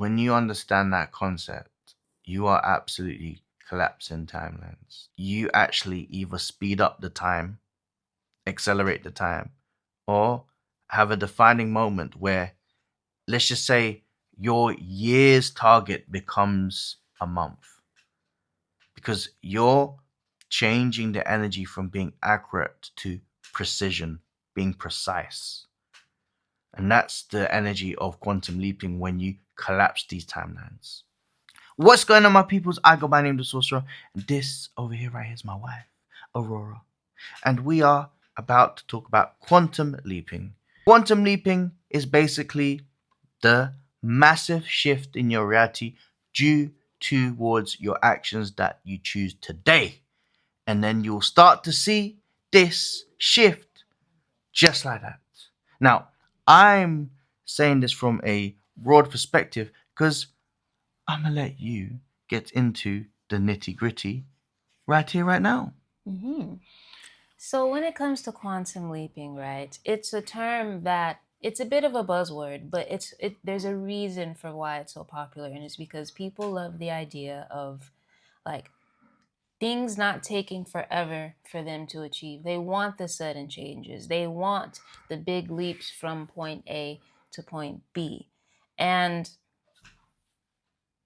When you understand that concept, you are absolutely collapsing timelines. You actually either speed up the time, accelerate the time, or have a defining moment where, let's just say, your year's target becomes a month because you're changing the energy from being accurate to precision, being precise. And that's the energy of quantum leaping when you collapse these timelines. What's going on, my peoples? I go by name the Sorcerer, and this over here right here is my wife, Aurora. And we are about to talk about quantum leaping. Quantum leaping is basically the massive shift in your reality due towards your actions that you choose today. And then you'll start to see this shift just like that. Now, I'm saying this from a broad perspective because I'm gonna let you get into the nitty gritty right here, right now. hmm So when it comes to quantum leaping, right, it's a term that it's a bit of a buzzword, but there's a reason for why it's so popular, and it's because people love the idea of like things not taking forever for them to achieve. They want the sudden changes. They want the big leaps from point A to point B. And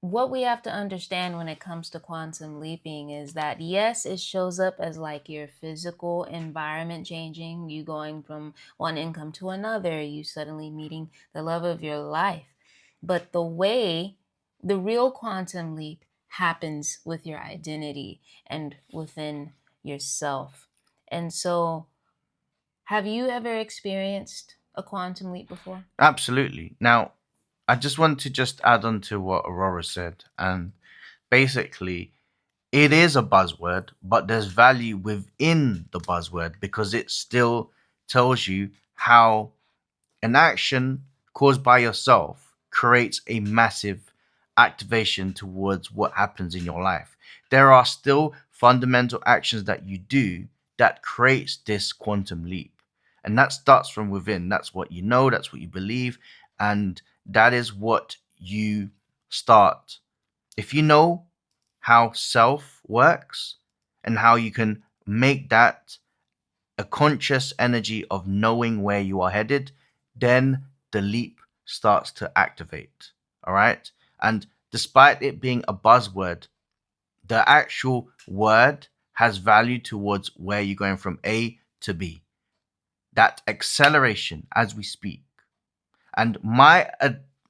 what we have to understand when it comes to quantum leaping is that yes, it shows up as like your physical environment changing, you going from one income to another, you suddenly meeting the love of your life. But the real quantum leap happens with your identity and within yourself. And so, have you ever experienced a quantum leap before? Absolutely. Now, I just want to just add on to what Aurora said, and basically, it is a buzzword, but there's value within the buzzword because it still tells you how an action caused by yourself creates a massive activation towards what happens in your life. There are still fundamental actions that you do that creates this quantum leap. And that starts from within. That's what you know, that's what you believe, and that is what you start. If you know how self works and how you can make that a conscious energy of knowing where you are headed, then the leap starts to activate. All right. And despite it being a buzzword, the actual word has value towards where you're going from A to B. That acceleration as we speak. And my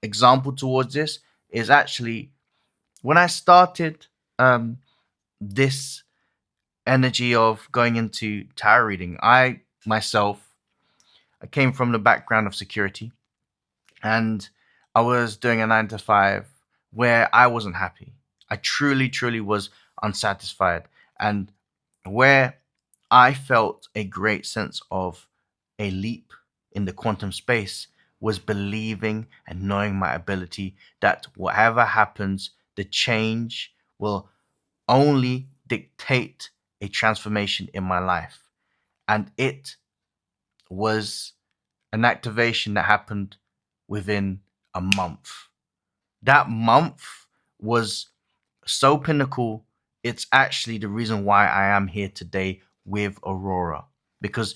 example towards this is actually when I started this energy of going into tarot reading, I myself I came from the background of security and I was doing a 9 to 5 where I wasn't happy. I truly, truly was unsatisfied. And where I felt a great sense of a leap in the quantum space was believing and knowing my ability that whatever happens, the change will only dictate a transformation in my life. And it was an activation that happened within a month. That month was so pinnacle. It's actually the reason why I am here today with Aurora because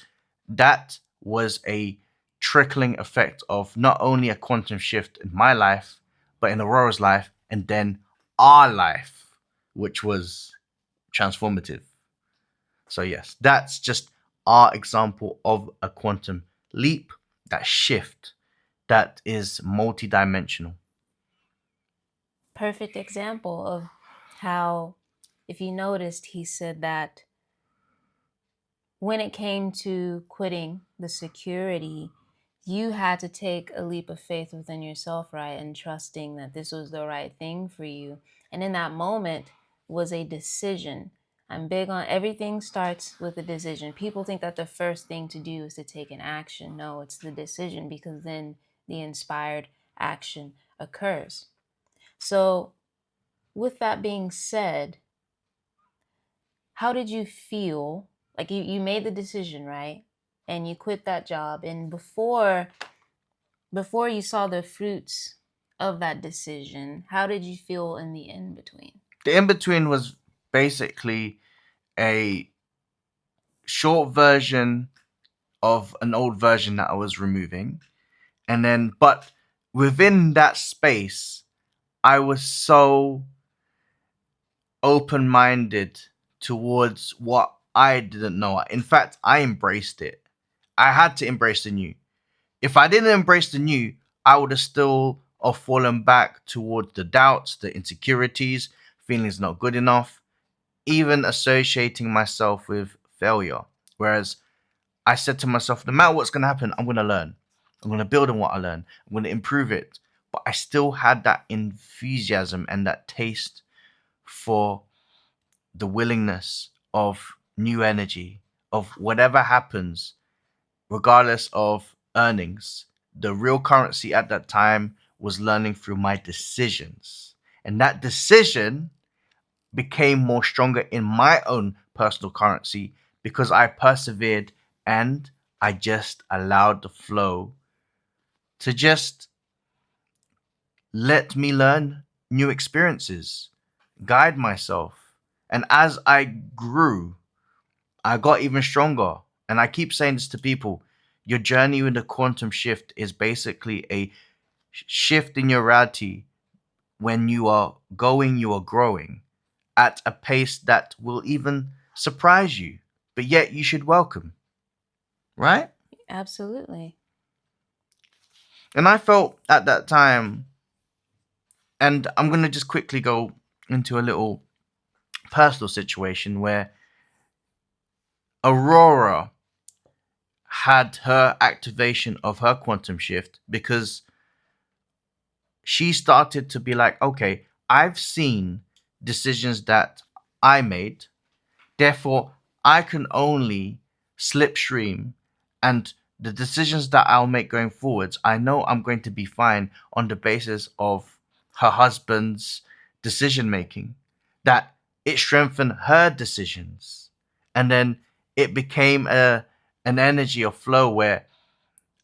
that was a trickling effect of not only a quantum shift in my life, but in Aurora's life, and then our life, which was transformative. So, yes, that's just our example of a quantum leap, that shift that is multidimensional. Perfect example of how, if you noticed, he said that when it came to quitting the security, you had to take a leap of faith within yourself, right? And trusting that this was the right thing for you. And in that moment was a decision. I'm big on everything starts with a decision. People think that the first thing to do is to take an action. No, it's the decision because then the inspired action occurs. So, with that being said, how did you feel? Like you made the decision, right? And you quit that job. And before you saw the fruits of that decision, how did you feel in the in between? The in between was basically a short version of an old version that I was removing. And then, but within that space, I was so open minded towards what I didn't know. In fact, I embraced it. I had to embrace the new. If I didn't embrace the new, I would have still have fallen back towards the doubts, the insecurities, feelings not good enough, even associating myself with failure. Whereas I said to myself, no matter what's going to happen, I'm going to learn. I'm going to build on what I learn. I'm going to improve it. But I still had that enthusiasm and that taste for the willingness of new energy, of whatever happens, regardless of earnings. The real currency at that time was learning through my decisions. And that decision became more stronger in my own personal currency because I persevered and I just allowed the flow to just let me learn new experiences, guide myself. And as I grew, I got even stronger. And I keep saying this to people, your journey with the quantum shift is basically a shift in your reality. When you are going, you are growing at a pace that will even surprise you, but yet you should welcome, right? Absolutely. And I felt at that time, and I'm going to just quickly go into a little personal situation where Aurora had her activation of her quantum shift because she started to be like, okay, I've seen decisions that I made. Therefore, I can only slipstream, and the decisions that I'll make going forwards, I know I'm going to be fine on the basis of her husband's decision making. That it strengthened her decisions, and then it became an energy of flow where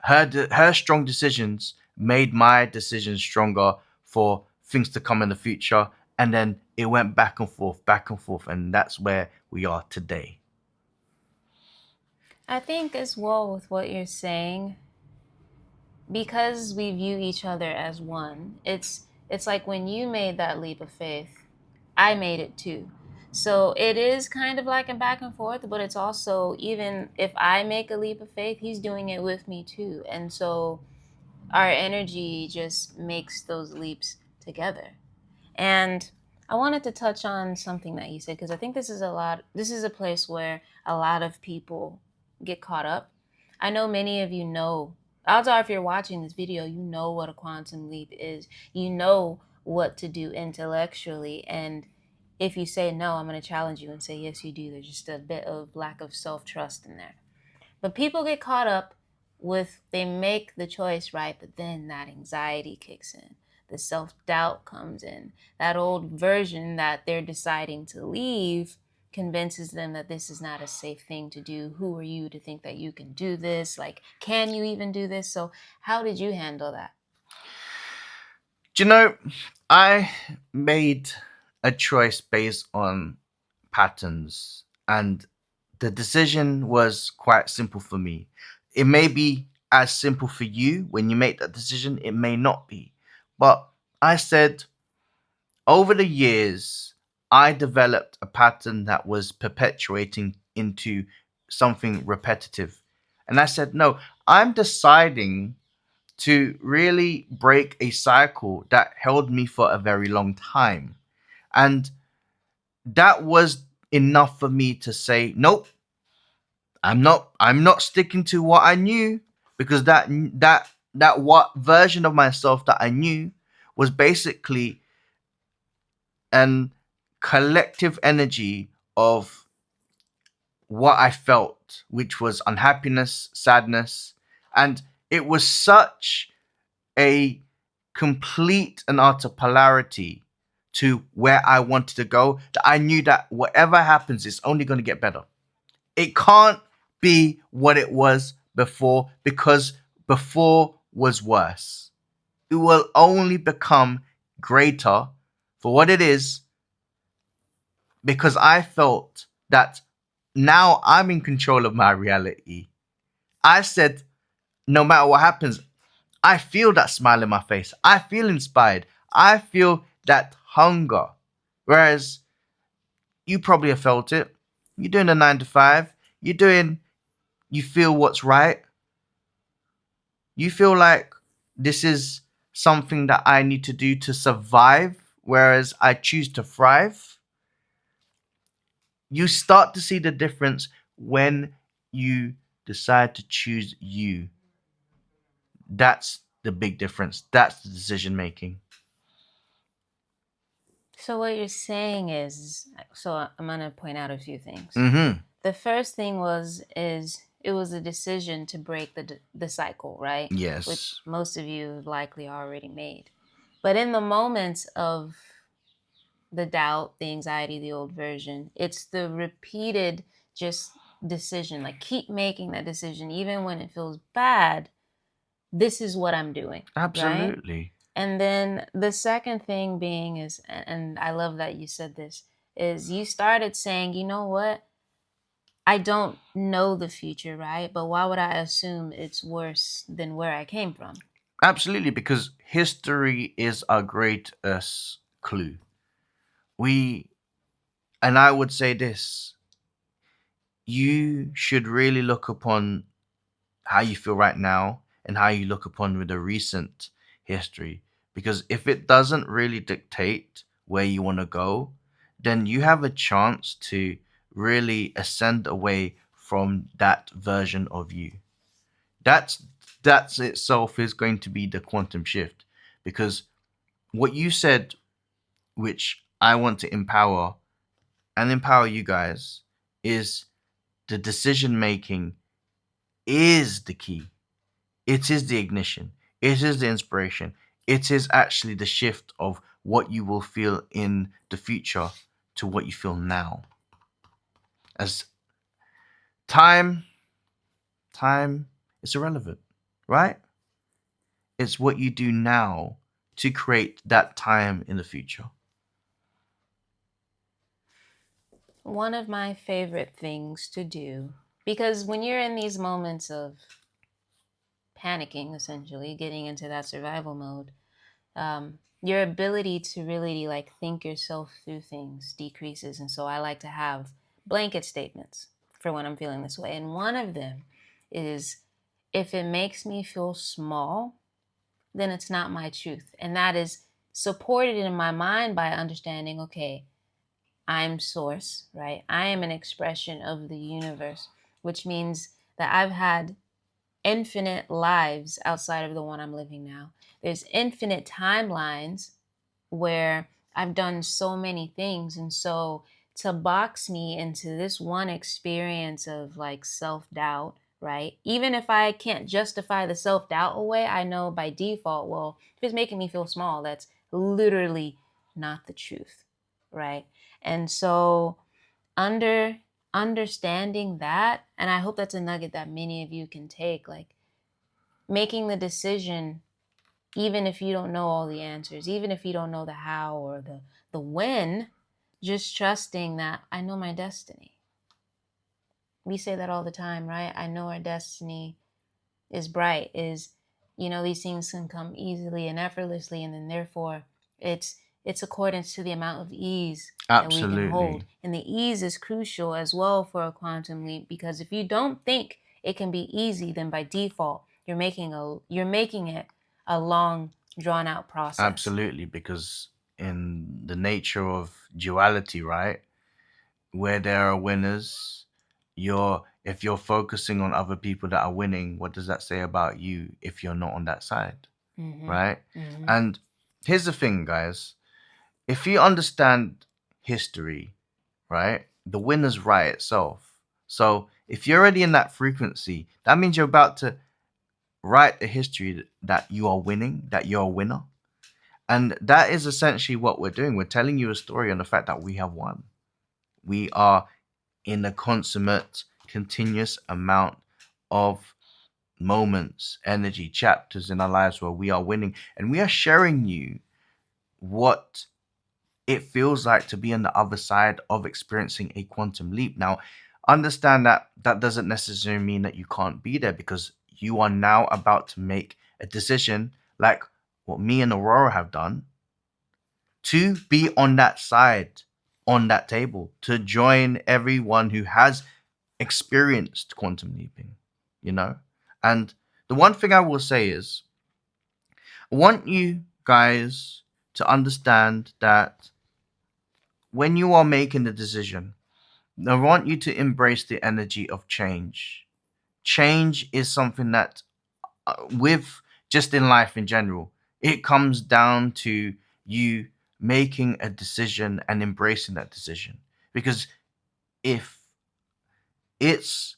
her strong decisions made my decisions stronger for things to come in the future, and then it went back and forth, and that's where we are today. I think as well with what you're saying, because we view each other as one, it's like when you made that leap of faith, I made it too. So it is kind of like a back and forth, but it's also, even if I make a leap of faith, he's doing it with me too. And so our energy just makes those leaps together. And I wanted to touch on something that you said, because I think this is a place where a lot of people get caught up. I know many of you know, odds are if you're watching this video, you know what a quantum leap is. You know what to do intellectually. And if you say no, I'm going to challenge you and say, yes, you do. There's just a bit of lack of self trust in there. But people get caught up with, they make the choice right, but then that anxiety kicks in. The self doubt comes in. That old version that they're deciding to leave convinces them that this is not a safe thing to do. Who are you to think that you can do this? Like, can you even do this? So, how did you handle that? Do you know, I made a choice based on patterns, and the decision was quite simple for me. It may be as simple for you when you make that decision, it may not be. But I said, over the years, I developed a pattern that was perpetuating into something repetitive. And I said, no, I'm deciding to really break a cycle that held me for a very long time. And that was enough for me to say, nope, I'm not sticking to what I knew, because that what version of myself that I knew was basically an collective energy of what I felt, which was unhappiness, sadness, and it was such a complete and utter polarity to where I wanted to go that I knew that whatever happens, it's only going to get better. It can't be what it was before, because before was worse. it will only become greater for what it is, because I felt that now I'm in control of my reality. I said, no matter what happens, I feel that smile in my face. I feel inspired. I feel that hunger. Whereas you probably have felt it. You're doing a 9 to 5. You feel what's right. You feel like this is something that I need to do to survive, whereas I choose to thrive. You start to see the difference when you decide to choose you. That's the big difference. That's the decision making. So what you're saying is, so I'm gonna point out a few things. Mm-hmm. The first thing is it was a decision to break the cycle, right? Which Yes. most of you likely already made. But in the moments of the doubt, the anxiety, the old version, it's the repeated just decision, like keep making that decision even when it feels bad. This is what I'm doing, right? Absolutely. And then the second thing being is, and I love that you said this, is you started saying, you know what? I don't know the future, right? But why would I assume it's worse than where I came from? Absolutely, because history is our greatest clue. We, and I would say this, you should really look upon how you feel right now and how you look upon with the recent history. Because if it doesn't really dictate where you want to go, then you have a chance to really ascend away from that version of you. That's that's itself is going to be the quantum shift, because what you said, which I want to empower and empower you guys, is the decision making is the key. It is the ignition. It is the inspiration. It is actually the shift of what you will feel in the future to what you feel now. As time, time is irrelevant, right? It's what you do now to create that time in the future. One of my favorite things to do, because when you're in these moments of panicking, essentially, getting into that survival mode, your ability to really like think yourself through things decreases. And so I like to have blanket statements for when I'm feeling this way. And one of them is, if it makes me feel small, then it's not my truth. And that is supported in my mind by understanding, okay, I'm source, right? I am an expression of the universe, which means that I've had infinite lives outside of the one I'm living now. There's infinite timelines where I've done so many things. And so to box me into this one experience of like self doubt, right? Even if I can't justify the self doubt away, I know by default, well, if it's making me feel small, that's literally not the truth, right? And so under understanding that, and I hope that's a nugget that many of you can take, like making the decision, even if you don't know all the answers, even if you don't know the how or the when, just trusting that I know my destiny. We say that all the time, right? I know our destiny is bright, is, these things can come easily and effortlessly, and then therefore it's accordance to the amount of ease that we can hold. Absolutely. And the ease is crucial as well for a quantum leap, because if you don't think it can be easy, then by default you're making it a long drawn out process. Absolutely. Because in the nature of duality, right? Where there are winners, if you're focusing on other people that are winning, what does that say about you if you're not on that side, Mm-hmm. right? Mm-hmm. And here's the thing, guys. If you understand history, right, the winner's right itself. So if you're already in that frequency, that means you're about to write a history that you are winning, that you're a winner. And that is essentially what we're doing. We're telling you a story on the fact that we have won. We are in a consummate, continuous amount of moments, energy, chapters in our lives where we are winning, and we are sharing you what it feels like to be on the other side of experiencing a quantum leap. Now, understand that that doesn't necessarily mean that you can't be there, because you are now about to make a decision, like what me and Aurora have done, to be on that side, on that table, to join everyone who has experienced quantum leaping, you know? And the one thing I will say is, I want you guys to understand that when you are making the decision, I want you to embrace the energy of change. Change is something that, with just in life in general, it comes down to you making a decision and embracing that decision. Because if it's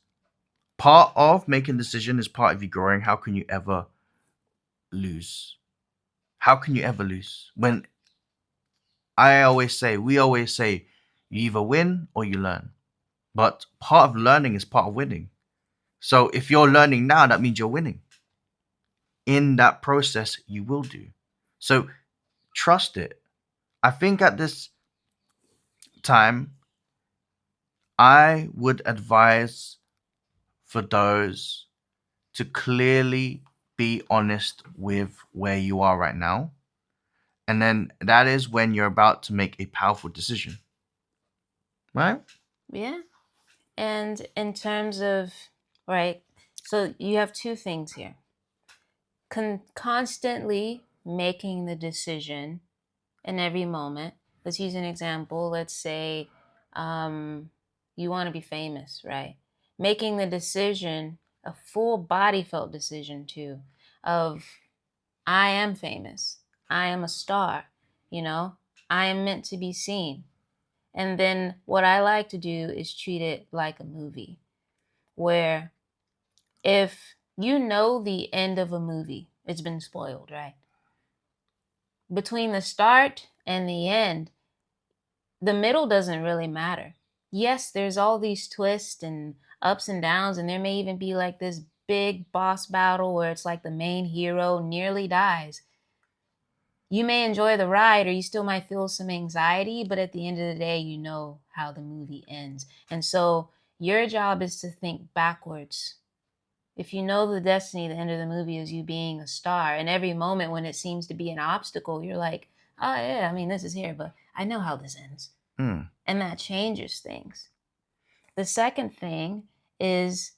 part of making a decision is part of you growing, how can you ever lose? How can you ever lose? When we always say, you either win or you learn. But part of learning is part of winning. So if you're learning now, that means you're winning. In that process, you will do. So trust it. I think at this time, I would advise for those to clearly be honest with where you are right now. And then that is when you're about to make a powerful decision. Right? Yeah. And in terms of, right, so you have two things here. Constantly making the decision in every moment. Let's use an example. Let's say you want to be famous, right? Making the decision, a full body felt decision too, of I am famous. I am a star, you know? I am meant to be seen. And then what I like to do is treat it like a movie where if you know the end of a movie, it's been spoiled, right? Between the start and the end, the middle doesn't really matter. Yes, there's all these twists and ups and downs, and there may even be like this big boss battle where it's like the main hero nearly dies. You may enjoy the ride or you still might feel some anxiety, but at the end of the day, you know how the movie ends. And so your job is to think backwards. If you know the destiny, the end of the movie is you being a star, and every moment when it seems to be an obstacle, you're like, oh, yeah, I mean, this is here, but I know how this ends. Hmm. And that changes things. The second thing is,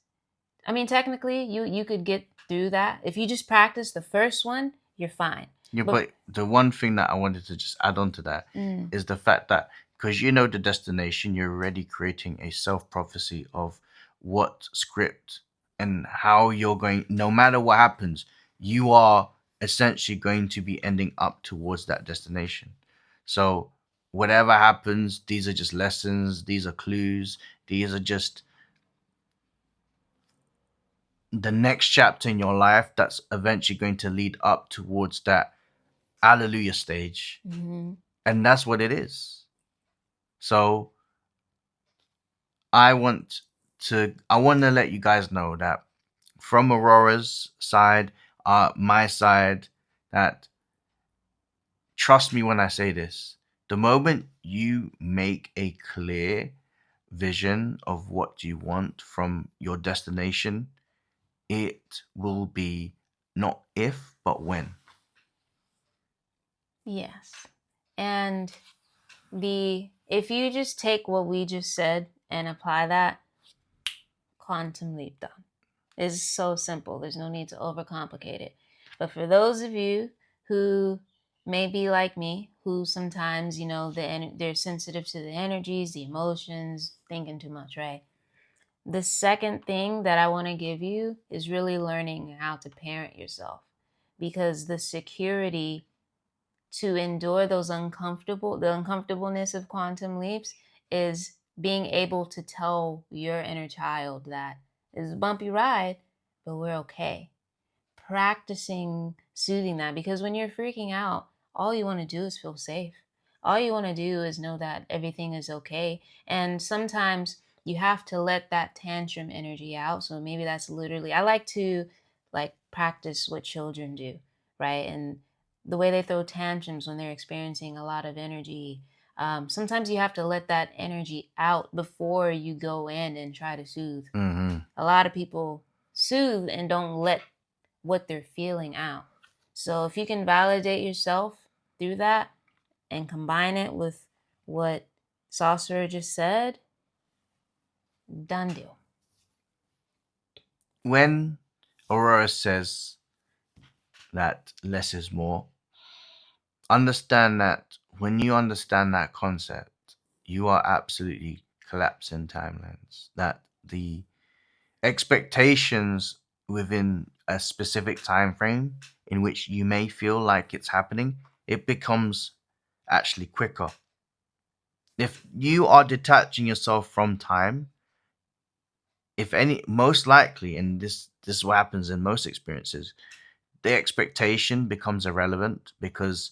I mean, technically, you could get through that. If you just practice the first one, you're fine. Yeah, But but the one thing that I wanted to just add on to that mm, is the fact that because you know the destination, you're already creating a self prophecy of what script and how you're going, no matter what happens, you are essentially going to be ending up towards that destination. So, whatever happens, these are just lessons, these are clues, these are just the next chapter in your life that's eventually going to lead up towards that hallelujah stage. mhm. And that's what it is. So I want to let you guys know that from Aurora's side, my side, that trust me when I say this. The moment you make a clear vision of what you want from your destination, it will be not if but when. Yes. And if you just take what we just said and apply that, quantum leap done. It's so simple. There's no need to overcomplicate it. But for those of you who may be like me, who sometimes, they're sensitive to the energies, the emotions, thinking too much, right? The second thing that I want to give you is really learning how to parent yourself, because the security to endure the uncomfortableness of quantum leaps is being able to tell your inner child that it's a bumpy ride, but we're okay. Practicing soothing that, because when you're freaking out, all you want to do is feel safe. All you want to do is know that everything is okay. And sometimes you have to let that tantrum energy out. So maybe that's literally, I like to like practice what children do, right? And the way they throw tantrums when they're experiencing a lot of energy. Sometimes you have to let that energy out before you go in and try to soothe. Mm-hmm. A lot of people soothe and don't let what they're feeling out. So if you can validate yourself through that and combine it with what Sorcerer just said, done deal. When Aurora says that less is more, understand that when you understand that concept, you are absolutely collapsing timelines. That the expectations within a specific time frame in which you may feel like it's happening, it becomes actually quicker. If you are detaching yourself from time, if any, most likely, and this is what happens in most experiences, the expectation becomes irrelevant because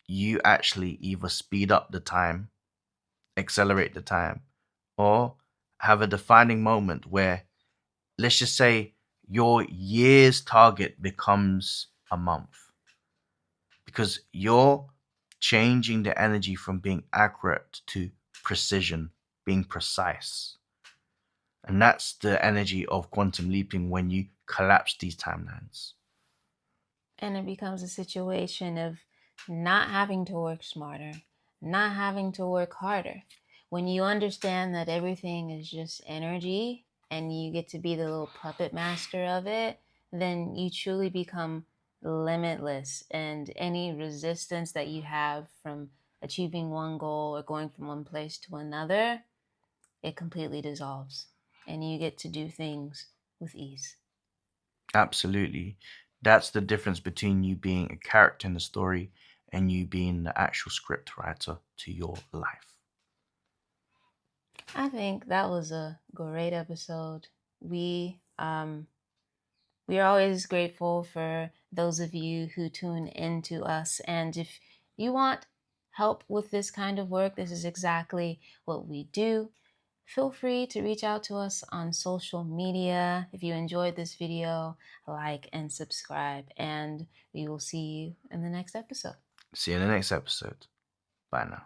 you actually either speed up the time, accelerate the time, or have a defining moment where, let's just say, your year's target becomes a month because you're changing the energy from being accurate to precision, being precise. And that's the energy of quantum leaping when you collapse these timelines. And it becomes a situation of not having to work smarter, not having to work harder. When you understand that everything is just energy and you get to be the little puppet master of it, then you truly become limitless. And any resistance that you have from achieving one goal or going from one place to another, it completely dissolves. And you get to do things with ease. Absolutely. That's the difference between you being a character in the story and you being the actual script writer to your life. I think that was a great episode. We are always grateful for those of you who tune into us, and if you want help with this kind of work, this is exactly what we do. Feel free to reach out to us on social media. If you enjoyed this video, like and subscribe, and we will see you in the next episode. See you in the next episode. Bye now.